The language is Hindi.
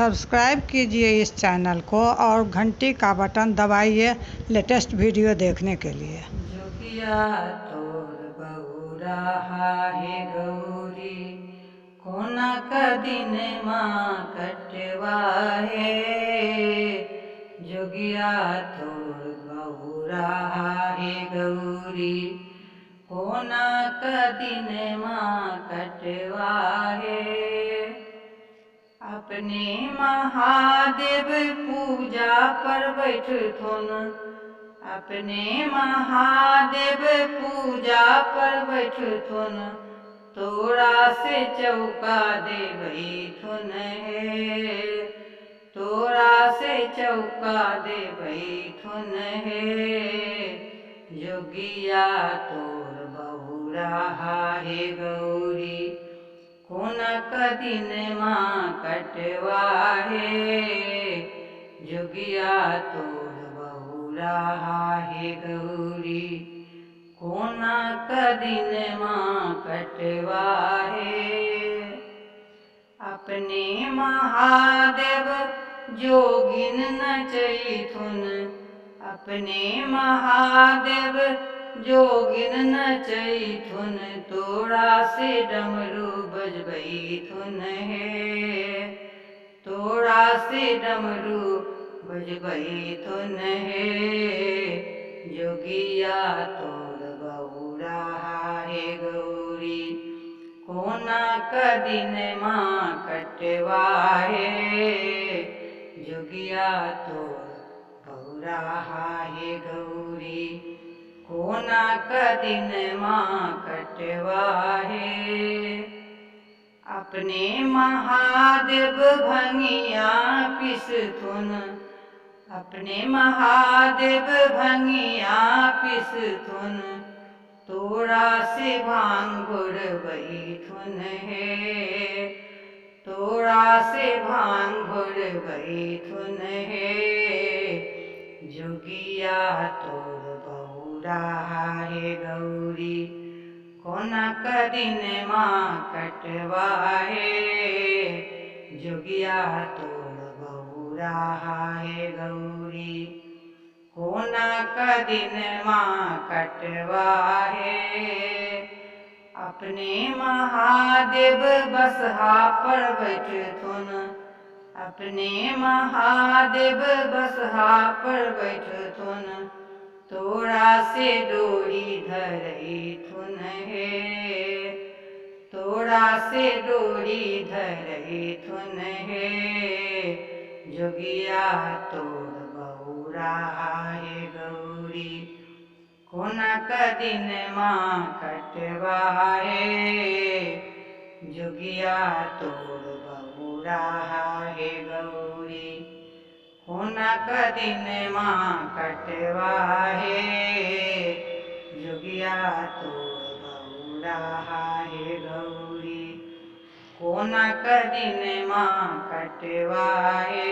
सब्सक्राइब कीजिए इस चैनल को और घंटी का बटन दबाइए लेटेस्ट वीडियो देखने के लिए। जोगिया तोर बहुरा हाहे गौरी कोना का दिन माँ कटवाहे। जोगिया तोर बहुरा हाहे गौरी कोना का दिन माँ कटवाहे। अपने महादेव पूजा पर बैठथुन, अपने महादेव पूजा पर बैठथुन, तोरा से चौका देबैथुन हे, तोरा से चौका देबैथुन हे। जोगिया तोर बहुरा हाहे गौरी कोना का दिन माँ कटवाहे। जोगिया तोर बहुरा हाहे गौरी कोना का दिन माँ कटवाहे। अपने महादेव जोगिन नचैथुन, अपने महादेव जोगिन नचैथुन, तोरा से डमरू बजबैथुन हे, तोरा से डमरू बजबैथुन हे। जोगिया तोर बहुरा हाहे गौरी कोना का दिन माँ कटवाहे। जोगिया तोर बहुरा हाहे गौरी कोना का दिन माँ कटवाहे। अपने महादेव भंगिया पिसथुन, अपने महादेव भंगिया पिसथुन, तोरा से भांग घोरबैथुन हे, तोरा से भांग घोरबैथुन हे। जोगिया तोर बहुरा हाहे गौरी कोना का दिन माँ कटवाहे। जोगिया तोर बहुरा हाहे गौरी कोना का दिन माँ कटवाहे। अपने महादेव बसहा पर बैठथुन, अपने महादेव बसहा पर बैठथुन, तोरा से डोरी धरैथुन हे, तोरा से डोरी धरैथुन हे। जोगिया तोर बहुरा हाहे गौरी कोना का दिन माँ कटवाहे। जोगिया तोर बहुरा हाहे गौरी कोना का दिन माँ कटवाहे। जोगिया तोर बहुरा हाहे गौरी कोना का दिन माँ कटवाहे।